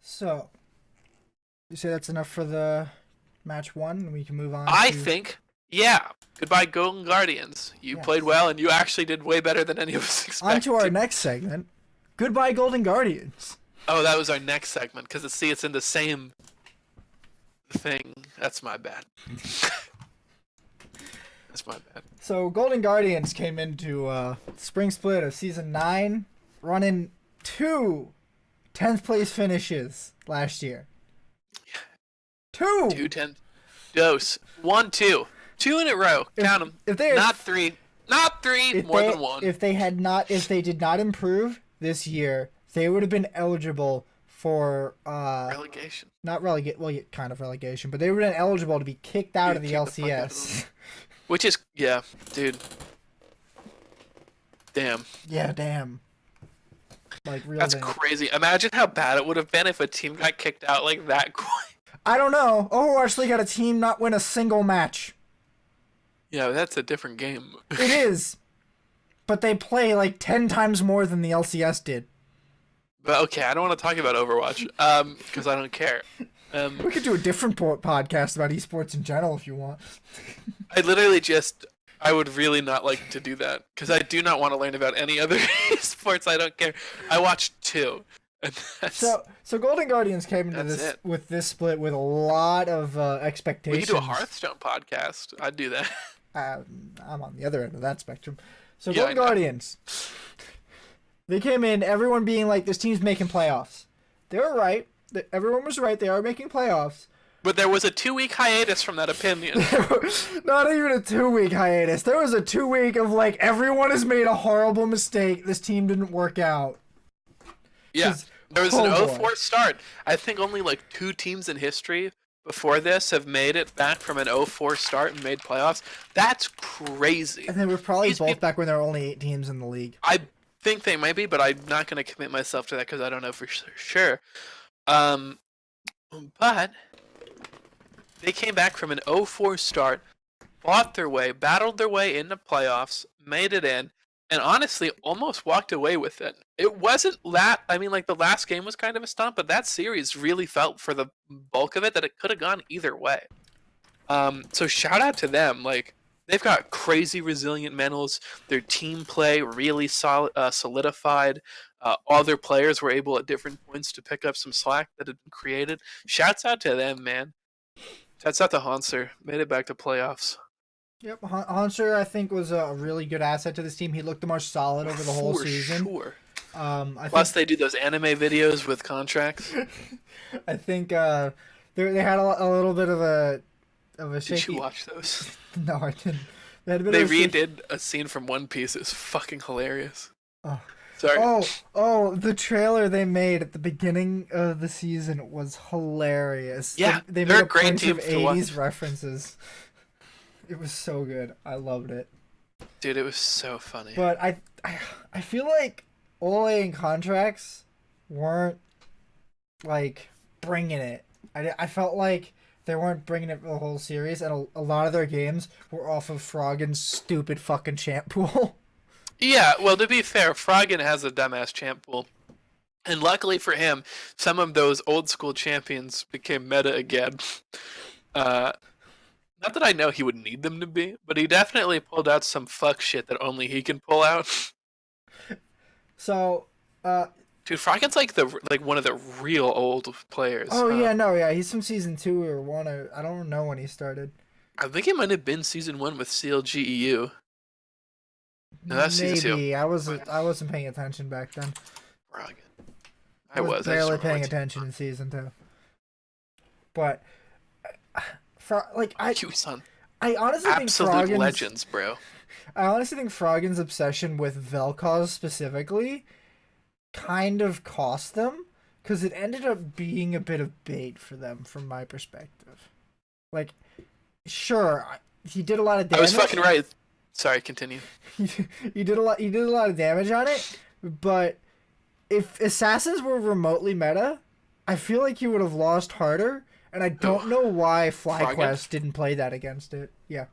So, you say that's enough for the match one, and we can move on I to... think, yeah. Goodbye, Golden Guardians. You Yes. played well, and you actually did way better than any of us expected. On to our next segment. Goodbye, Golden Guardians. Oh, that was our next segment, because it's in the same thing. That's my bad. That's my bad. So, Golden Guardians came into spring split of Season 9, running 2 10th place finishes last year. 2! 2-10. Dose. 1-2. 2 in a row. Count them. If they had, Not 3. Not 3. More than 1. If they did not improve this year, they would have been eligible for relegation. Not relegate. Well, yeah, kind of relegation, but they would have been eligible to be kicked out of the LCS. Which is, yeah, dude. Damn. Yeah, damn. Like, real That's damn. crazy. Imagine how bad it would have been if a team got kicked out like that quick. I don't know. Overwatch League had a team not win a single match. Yeah, that's a different game. It is. But they play like 10 times more than the LCS did. But okay, I don't want to talk about Overwatch, because I don't care. We could do a different podcast about esports in general if you want. I would really not like to do that, because I do not want to learn about any other sports. I don't care. I watched 2. And that's... So Golden Guardians came into this split with a lot of expectations. We could do a Hearthstone podcast. I'd do that. I'm on the other end of that spectrum. So Yeah, Golden Guardians, they came in, everyone being like, this team's making playoffs. They were right. Everyone was right. They are making playoffs. But there was a 2-week hiatus from that opinion. Not even a 2-week hiatus. There was a 2-week of like, everyone has made a horrible mistake. This team didn't work out. Yeah. There was an 0-4 start. I think only like 2 teams in history before this have made it back from an 0-4 start and made playoffs. That's crazy. And they were probably both back when there were only 8 teams in the league. I think they might be, but I'm not going to commit myself to that because I don't know for sure. But they came back from an 0-4 start, fought their way, battled their way into playoffs, made it in, and honestly almost walked away with it. It wasn't that, I mean, like, the last game was kind of a stunt, but that series really felt for the bulk of it that it could have gone either way. So shout out to them. Like, they've got crazy resilient mentals. Their team play really solidified. All their players were able at different points to pick up some slack that had been created. Shouts out to them, man. Shouts out to Hanser. Made it back to playoffs. Yep, Hanser, I think, was a really good asset to this team. He looked the most solid over the whole season. Sure. Plus, they do those anime videos with contracts. I think they had a little bit of a shaky... Did you watch those? No, I didn't. They redid a scene from One Piece. It's fucking hilarious. Oh. Sorry. Oh, the trailer they made at the beginning of the season was hilarious. Yeah, they they're made a great bunch team of to 80s watch. references. It was so good. I loved it. Dude, it was so funny. But I feel like Ole and contracts weren't like bringing it. I felt like they weren't bringing it for the whole series, and a lot of their games were off of Froggen's stupid fucking champ pool. Yeah, well, to be fair, Froggen has a dumbass champ pool. And luckily for him, some of those old school champions became meta again. Not that I know he would need them to be, but he definitely pulled out some fuck shit that only he can pull out. So, dude, Froggen's like one of the real old players. Oh yeah, he's from season 2 or 1. I don't know when he started. I think it might have been season 1 with CLGEU. No, that's Maybe. season 2. I wasn't paying attention back then. Froggen. I was barely paying attention in season 2. But I honestly think absolute legends, bro. I honestly think Froggen's obsession with Vel'Koz specifically kind of cost them, because it ended up being a bit of bait for them from my perspective. Like, sure, he did a lot of damage. I was fucking right. Sorry, continue. He did a lot of damage on it, but if Assassins were remotely meta, I feel like he would have lost harder, and I don't know why Flyquest didn't play that against it. Yeah.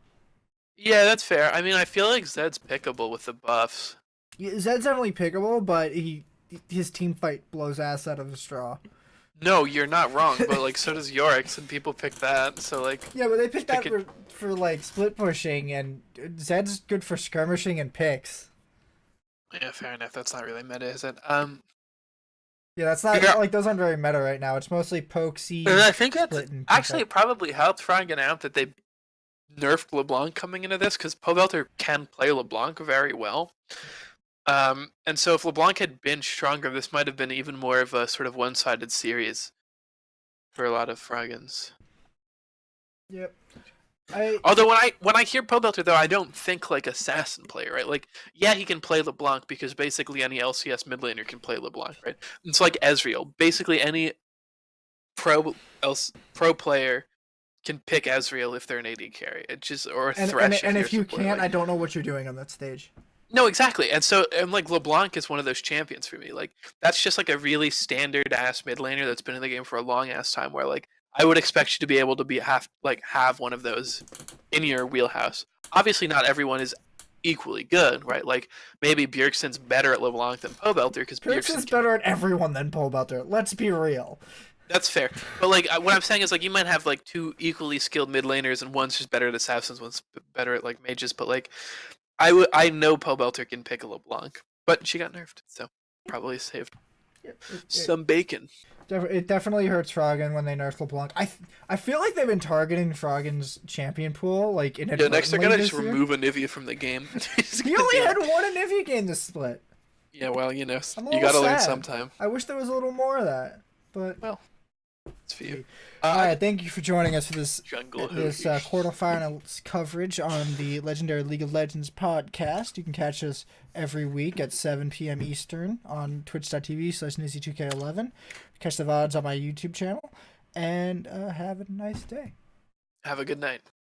Yeah, that's fair. I mean, I feel like Zed's pickable with the buffs. Yeah, Zed's definitely pickable, but his team fight blows ass out of the straw. No, you're not wrong, but like so does Yorick's, and people pick that. So like, Yeah, but they picked that pick it. for like split pushing, and Zed's good for skirmishing and picks. Yeah, fair enough. That's not really meta, is it? Yeah, that's not Yeah, like those aren't very meta right now. It's mostly poke, and siege, I think that's split, and pick actually up. it probably helped Froggen out that they nerfed LeBlanc coming into this because Pobelter can play LeBlanc very well. And so if LeBlanc had been stronger, this might have been even more of a sort of one-sided series for a lot of Froggens. Yep. I Although when I hear Pobelter though, I don't think like assassin player, right? Like, yeah, he can play LeBlanc because basically any LCS mid laner can play LeBlanc, right? It's like Ezreal. Basically any pro player can pick Ezreal if they're an AD carry. It just or a Thresh if you're if you support. can't, Like, I don't know what you're doing on that stage. no, exactly. And like LeBlanc is one of those champions for me. Like that's just like a really standard ass mid laner that's been in the game for a long ass time. Where like I would expect you to be able to be have one of those in your wheelhouse. Obviously, not everyone is equally good, right? Like maybe Bjergsen's better at LeBlanc than Pobelter because Pirks is better at everyone than Pobelter. Let's be real. That's fair. But like what I'm saying is like you might have like two equally skilled mid laners and one's just better at assassins, one's better at like mages. But like I know Pobelter can pick a LeBlanc, but she got nerfed, so probably saved some bacon. It definitely hurts Froggen when they nerf LeBlanc. I feel like they've been targeting Froggen's champion pool like in Yeah, next they're gonna just year. remove Anivia from the game. He only had one Anivia game this split. Yeah, well, you know, I'm you gotta learn sad. sometime. I wish there was a little more of that, but well, it's for you. All right, thank you for joining us for this Jungle quarterfinals coverage on the Legendary League of Legends podcast. You can catch us every week at 7 p.m. Eastern on twitch.tv/Nizzy2K11. Catch the VODs on my YouTube channel, and have a nice day. Have a good night.